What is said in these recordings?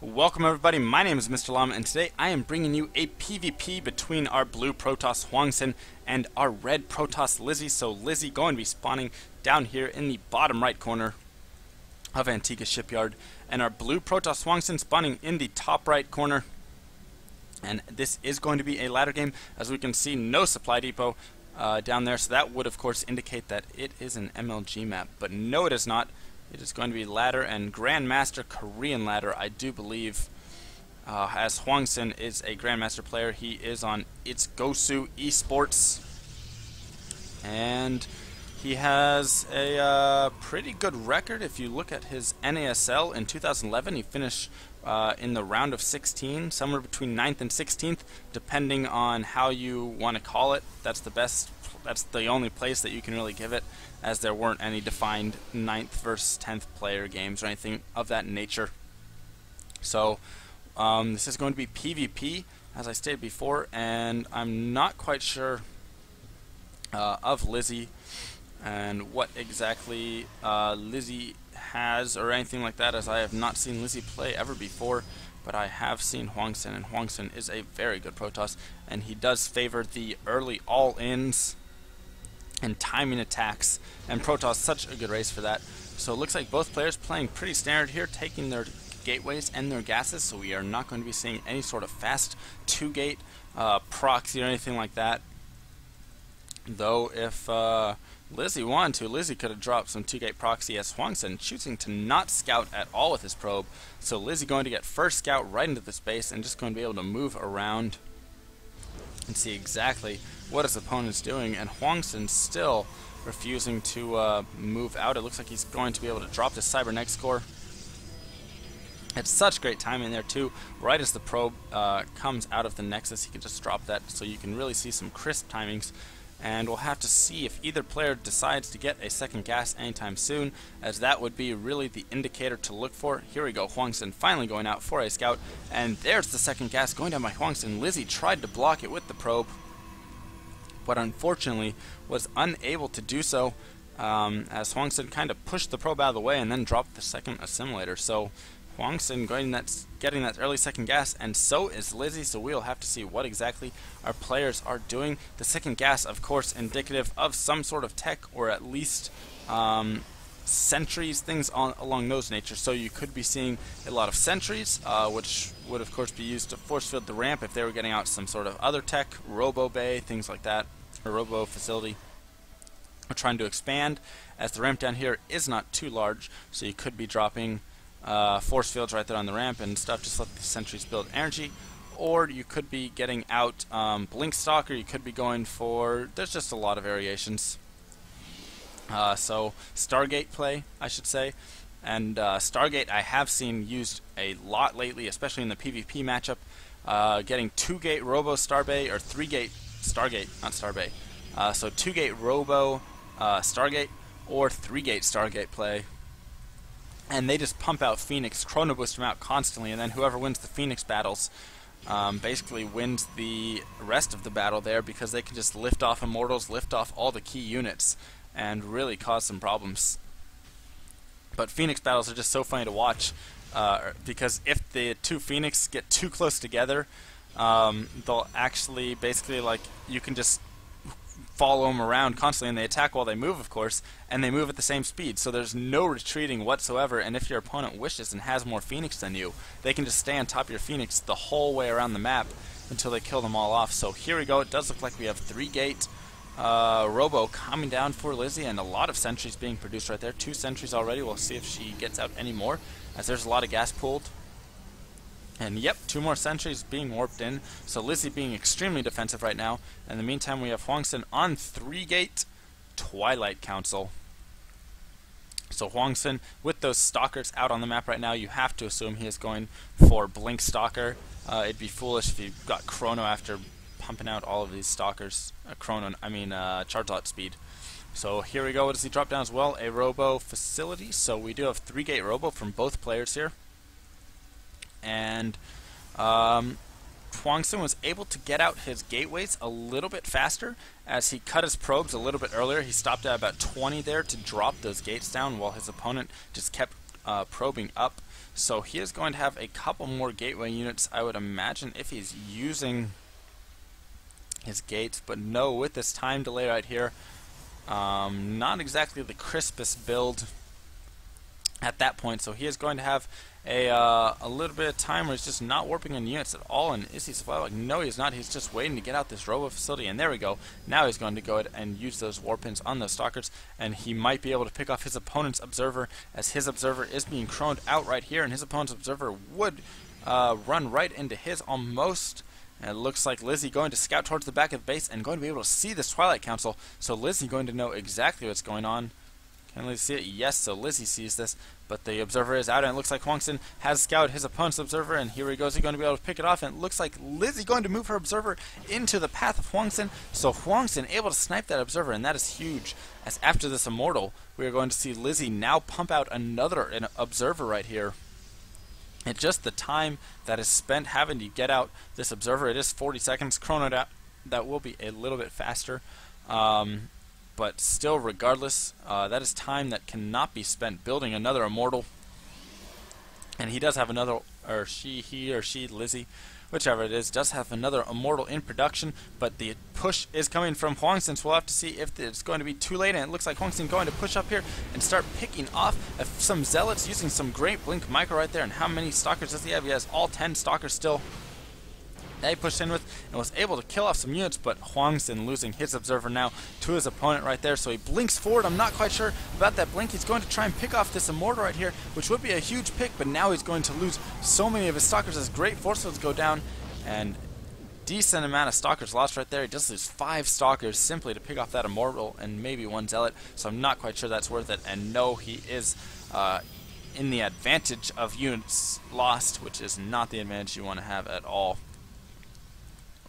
Welcome everybody, my name is MrLlama, and today I am bringing you a PvP between our blue Protoss HwangSin and our red Protoss Lizzy. So Lizzy going to be spawning down here in the bottom right corner of Antiga Shipyard, and our blue Protoss HwangSin spawning in the top right corner. And this is going to be a ladder game. As we can see, no supply depot down there, so that would of course indicate that it is an MLG map, but no, it is not. It is going to be ladder and Grandmaster Korean ladder, I do believe. As HwangSin is a Grandmaster player, he is on It's Gosu Esports, and he has a pretty good record. If you look at his NASL in 2011, he finished in the round of 16, somewhere between 9th and 16th, depending on how you want to call it. That's the best. That's the only place that you can really give it, as there weren't any defined 9th versus 10th player games or anything of that nature. So this is going to be PvP, as I stated before, and I'm not quite sure of Lizzy and what exactly Lizzy has or anything like that, as I have not seen Lizzy play ever before. But I have seen HwangSin, and HwangSin is a very good Protoss, and he does favor the early all-ins and timing attacks, and Protoss such a good race for that. So it looks like both players playing pretty standard here, taking their gateways and their gases, so we are not going to be seeing any sort of fast 2-gate proxy or anything like that. Though if Lizzy wanted to, Lizzy could have dropped some 2-gate proxy, as HwangSin choosing to not scout at all with his probe. So Lizzy going to get first scout right into the space and just going to be able to move around and see exactly what his opponent's doing, and HwangSin still refusing to move out. It looks like he's going to be able to drop the Cybernex core. It's such great timing there too. Right as the probe comes out of the Nexus, he can just drop that, so you can really see some crisp timings. And we'll have to see if either player decides to get a second gas anytime soon, as that would be really the indicator to look for. Here we go, HwangSin finally going out for a scout, and there's the second gas going down by HwangSin. Lizzy tried to block it with the probe, but unfortunately was unable to do so, as HwangSin kind of pushed the probe out of the way and then dropped the second assimilator. So HwangSin getting that early second gas, and so is Lizzy, so we'll have to see what exactly our players are doing. The second gas, of course, indicative of some sort of tech, or at least sentries, things along those natures. So you could be seeing a lot of sentries, which would of course be used to force field the ramp if they were getting out some sort of other tech, robo bay, things like that, or robo facility. We're trying to expand, as the ramp down here is not too large, so you could be dropping force fields right there on the ramp and stuff, just let the sentries build energy. Or you could be getting out Blink Stalker, you could be going for, there's just a lot of variations. So Stargate play, I should say, and Stargate I have seen used a lot lately, especially in the PvP matchup, getting 2-gate Robo Starbay, or 3-gate Stargate, not Starbay. So 2-gate Robo Stargate, or 3-gate Stargate play. And they just pump out Phoenix, Chrono Boost them out constantly, and then whoever wins the Phoenix battles basically wins the rest of the battle there, because they can just lift off Immortals, lift off all the key units, and really cause some problems. But Phoenix battles are just so funny to watch, because if the two Phoenix get too close together, they'll actually basically, like, you can just follow them around constantly, and they attack while they move, of course, and they move at the same speed, so there's no retreating whatsoever. And if your opponent wishes and has more Phoenix than you, they can just stay on top of your Phoenix the whole way around the map until they kill them all off. So here we go, it does look like we have 3-gate Robo coming down for Lizzy, and a lot of sentries being produced right there. 2 sentries already. We'll see if she gets out any more, as there's a lot of gas pooled. And yep, 2 more sentries being warped in, so Lizzy being extremely defensive right now. In the meantime, we have HwangSin on 3-gate Twilight Council. So HwangSin, with those stalkers out on the map right now, you have to assume he is going for Blink Stalker. It'd be foolish if you got Chrono after pumping out all of these stalkers. Charge lot speed. So here we go. What does he drop down as well? A Robo Facility. So we do have 3-gate Robo from both players here. And HwangSin was able to get out his gateways a little bit faster, as he cut his probes a little bit earlier. He stopped at about 20 there to drop those gates down, while his opponent just kept probing up. So he is going to have a couple more gateway units, I would imagine, if he's using his gates. But no, with this time delay right here, not exactly the crispest build at that point. So he is going to have a little bit of time where he's just not warping in units at all. And is he supply block? No, he's not. He's just waiting to get out this robo facility. And there we go. Now he's going to go ahead and use those warp pins on those stalkers, and he might be able to pick off his opponent's observer, as his observer is being croned out right here, and his opponent's observer would run right into his almost. And it looks like Lizzy going to scout towards the back of the base and going to be able to see this Twilight Council. So Lizzy going to know exactly what's going on. Can Lizzy see it? Yes, so Lizzy sees this, but the observer is out, and it looks like HwangSin has scouted his opponent's observer, and here he goes. He's going to be able to pick it off, and it looks like Lizzy going to move her observer into the path of HwangSin. So HwangSin able to snipe that observer, and that is huge, as after this Immortal, we are going to see Lizzy now pump out another observer right here. And just the time that is spent having to get out this observer, it is 40 seconds. Chronoed out, that will be a little bit faster. But still, regardless, that is time that cannot be spent building another Immortal. And he does have another, or he or she, Lizzy, whichever it is, does have another Immortal in production. But the push is coming from HwangSin, so we'll have to see if it's going to be too late. And it looks like HwangSin going to push up here and start picking off some Zealots using some great Blink Micro right there. And how many Stalkers does he have? He has all 10 Stalkers still. That he pushed in with and was able to kill off some units, but HwangSin losing his observer now to his opponent right there. So he blinks forward. I'm not quite sure about that blink. He's going to try and pick off this Immortal right here, which would be a huge pick, but now he's going to lose so many of his Stalkers as great force fields go down, and decent amount of Stalkers lost right there. He does lose 5 Stalkers simply to pick off that Immortal and maybe 1 Zealot, so I'm not quite sure that's worth it. And no, he is in the advantage of units lost, which is not the advantage you want to have at all.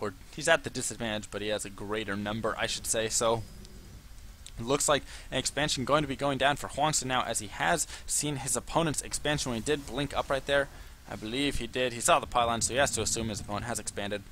Or he's at the disadvantage, but he has a greater number, I should say. So it looks like an expansion going to be going down for HwangSin now, as he has seen his opponent's expansion when he did blink up right there. I believe he did. He saw the pylon, so he has to assume his opponent has expanded.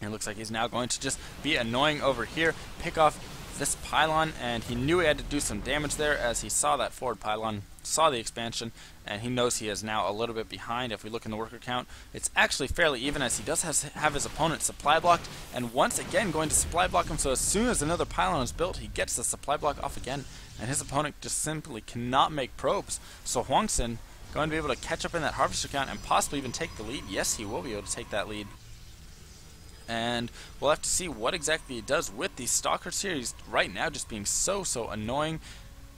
And it looks like he's now going to just be annoying over here, pick off this pylon, and he knew he had to do some damage there as he saw that forward pylon, saw the expansion, and he knows he is now a little bit behind. If we look in the worker count, it's actually fairly even, as he does have his opponent supply blocked, and once again going to supply block him. So as soon as another pylon is built, he gets the supply block off again, and his opponent just simply cannot make probes. So HwangSin going to be able to catch up in that harvester count and possibly even take the lead. Yes, he will be able to take that lead. And we'll have to see what exactly he does with these Stalkers here. He's right now just being so annoying.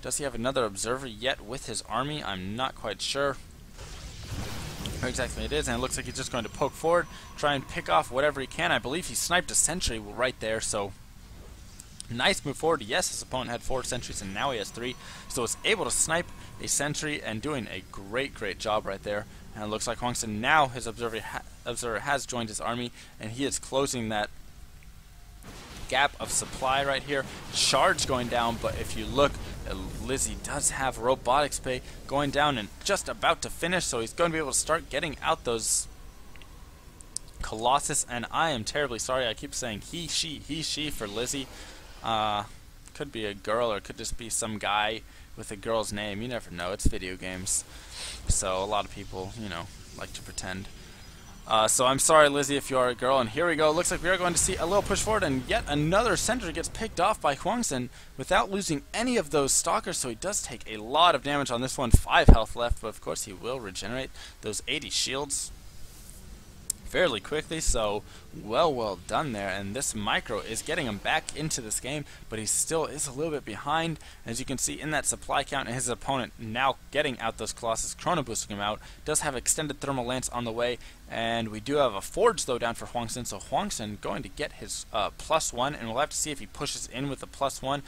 Does he have another observer yet with his army? I'm not quite sure where exactly it is, and it looks like he's just going to poke forward, try and pick off whatever he can. I believe he sniped a sentry right there, so nice move forward. Yes, his opponent had 4 sentries, and now he has 3, so he's able to snipe a sentry and doing a great job right there. And it looks like HwangSin now, his observer has joined his army, and he is closing that gap of supply right here. Charge going down, but if you look, Lizzy does have robotics pay going down and just about to finish, so he's going to be able to start getting out those Colossus. And I am terribly sorry, I keep saying he, she for Lizzy. Could be a girl, or it could just be some guy with a girl's name. You never know, it's video games, so a lot of people, you know, like to pretend. So I'm sorry, Lizzy, if you are a girl. And here we go. Looks like we are going to see a little push forward, and yet another sentry gets picked off by HwangSin without losing any of those Stalkers, so he does take a lot of damage on this one. 5 health left, but of course he will regenerate those 80 shields fairly quickly, so well done there. And this micro is getting him back into this game, but he still is a little bit behind, as you can see in that supply count. And his opponent now getting out those Colossus, chrono boosting him out, does have extended thermal lance on the way, and we do have a forge though down for HwangSin. So HwangSin going to get his +1, and we'll have to see if he pushes in with a +1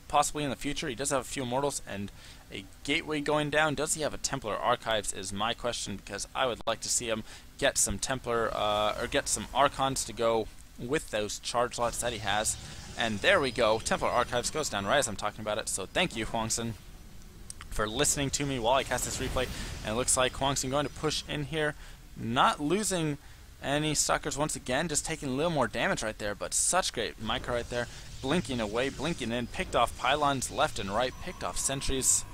possibly in the future. He does have a few immortals and a gateway going down. Does he have a Templar Archives is my question, because I would like to see him get some Templar or get some Archons to go with those charge lots that he has. And there we go, Templar Archives goes down right as I'm talking about it. So thank you, HwangSin, for listening to me while I cast this replay. And it looks like HwangSin going to push in here, not losing any Stalkers once again, just taking a little more damage right there, but such great micro right there, blinking away, blinking in, picked off pylons left and right, picked off sentries.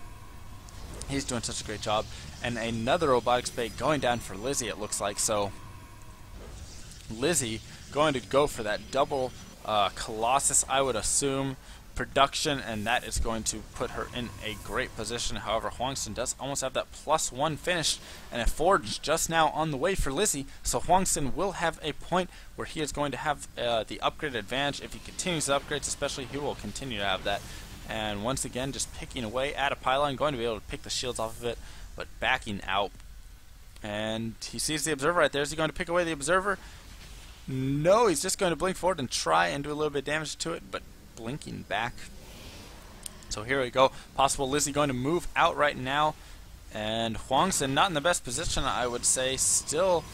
He's doing such a great job. And another robotics bay going down for Lizzy, it looks like. So Lizzy going to go for that double Colossus, I would assume, production, and that is going to put her in a great position. However, HwangSin does almost have that +1 finish, and a forge just now on the way for Lizzy. So HwangSin will have a point where he is going to have the upgrade advantage. If he continues the upgrades especially, he will continue to have that. And once again, just picking away at a pylon, going to be able to pick the shields off of it, but backing out. And he sees the observer right there. Is he going to pick away the observer? No, he's just going to blink forward and try and do a little bit of damage to it, but blinking back. So here we go. Possible Lizzy going to move out right now. And HwangSin not in the best position, I would say. Still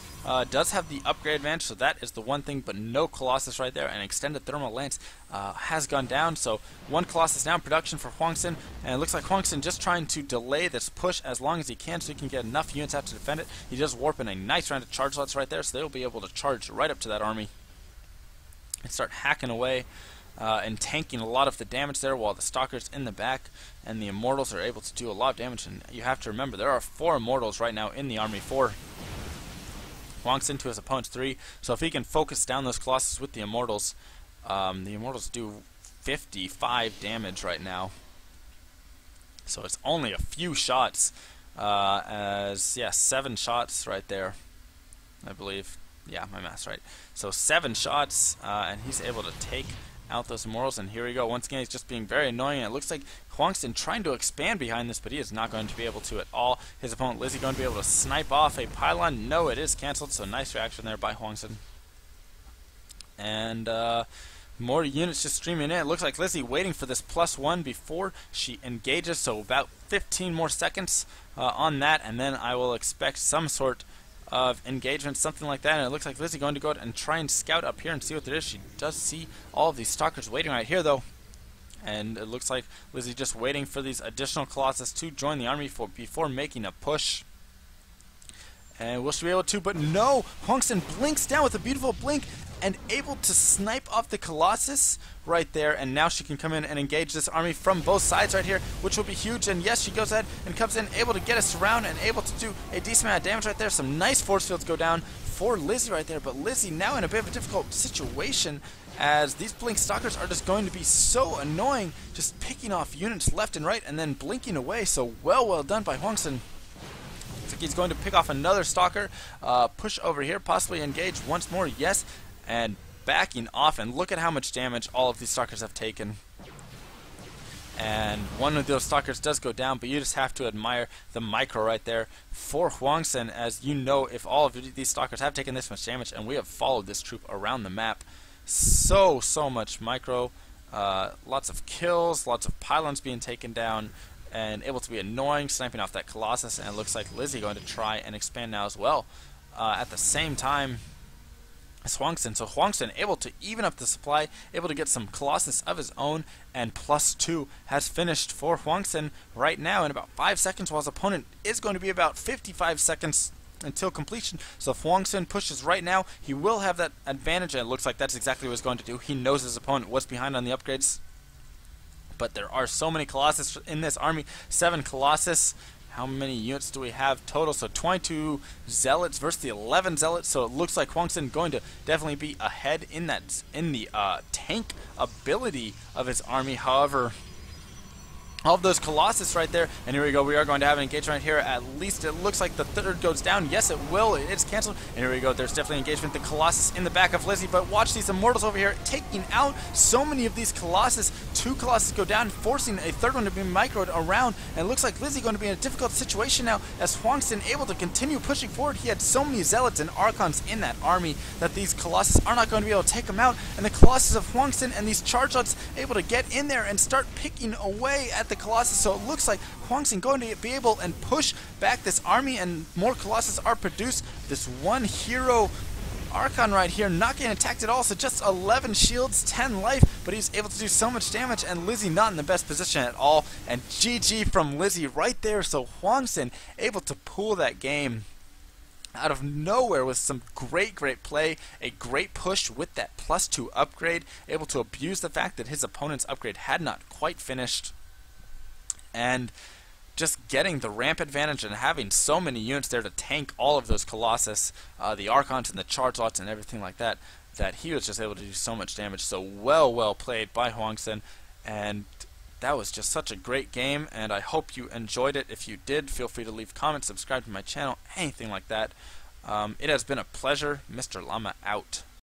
does have the upgrade advantage, so that is the one thing, but no Colossus right there. And extended thermal lance has gone down, so one Colossus now in production for HwangSin. And it looks like HwangSin just trying to delay this push as long as he can so he can get enough units out to defend it. He does warp in a nice round of charge slots right there, so they'll be able to charge right up to that army and start hacking away and tanking a lot of the damage there, while the Stalkers in the back and the Immortals are able to do a lot of damage. And you have to remember, there are 4 Immortals right now in the army for HwangSin to his opponent's 3. So if he can focus down those Colossus with the Immortals do 55 damage right now. So it's only a few shots, 7 shots right there, I believe. Yeah, my math's right. So 7 shots, and he's able to take out those Immortals. And here we go. Once again, he's just being very annoying. It looks like HwangSin trying to expand behind this, but he is not going to be able to at all. His opponent Lizzy going to be able to snipe off a pylon. No, it is cancelled, so nice reaction there by HwangSin. And more units just streaming in. It looks like Lizzy waiting for this +1 before she engages, so about 15 more seconds on that, and then I will expect some sort of engagement, something like that. And it looks like Lizzy going to go out and try and scout up here and see what there is. She does see all of these Stalkers waiting right here, though. And it looks like Lizzy just waiting for these additional Colossus to join the army before making a push. And will she be able to? But no! HwangSin blinks down with a beautiful blink and able to snipe off the Colossus right there. And now she can come in and engage this army from both sides right here, which will be huge. And yes, she goes ahead and comes in, able to get us around and able to do a decent amount of damage right there. Some nice force fields go down for Lizzy right there. But Lizzy now in a bit of a difficult situation, as these blink Stalkers are just going to be so annoying, just picking off units left and right and then blinking away. So well done by HwangSin. Looks like he's going to pick off another Stalker, push over here, possibly engage once more, yes, and backing off. And look at how much damage all of these Stalkers have taken. And one of those Stalkers does go down, but you just have to admire the micro right there for HwangSin, as you know, if all of these Stalkers have taken this much damage, and we have followed this troop around the map, so much micro, lots of kills, lots of pylons being taken down, and able to be annoying, sniping off that Colossus. And it looks like Lizzy going to try and expand now as well, at the same time as HwangSin. So HwangSin able to even up the supply, able to get some Colossus of his own, and +2 has finished for HwangSin right now in about 5 seconds, while his opponent is going to be about 55 seconds until completion. So if HwangSin pushes right now, he will have that advantage, and it looks like that's exactly what he's going to do. He knows his opponent was behind on the upgrades, but there are so many Colossus in this army. 7 Colossus. How many units do we have total? So 22 Zealots versus the 11 Zealots. So it looks like HwangSin going to definitely be ahead in the tank ability of his army. However, all of those Colossus right there, and here we go, we are going to have an engagement right here. At least it looks like the third goes down. Yes, it will. It's canceled. And here we go, there's definitely engagement. The Colossus in the back of Lizzy, but watch these Immortals over here taking out so many of these Colossus. 2 Colossus go down, forcing a third one to be microed around. And it looks like Lizzy going to be in a difficult situation now, as HwangSin able to continue pushing forward. He had so many Zealots and Archons in that army that these Colossus are not going to be able to take him out. And the Colossus of HwangSin and these Chargelots able to get in there and start picking away at the Colossus. So it looks like HwangSin going to be able and push back this army, and more Colossus are produced. This one hero Archon right here not getting attacked at all, so just 11 shields, 10 life, but he's able to do so much damage, and Lizzy not in the best position at all. And GG from Lizzy right there. So HwangSin able to pull that game out of nowhere with some great play, a great push with that +2 upgrade, able to abuse the fact that his opponent's upgrade had not quite finished, and just getting the ramp advantage and having so many units there to tank all of those Colossus, the Archons and the charge lots and everything like that, that he was just able to do so much damage. So well played by HwangSin, and that was just such a great game, and I hope you enjoyed it. If you did, feel free to leave comments, subscribe to my channel, anything like that. It has been a pleasure. Mr. Llama out.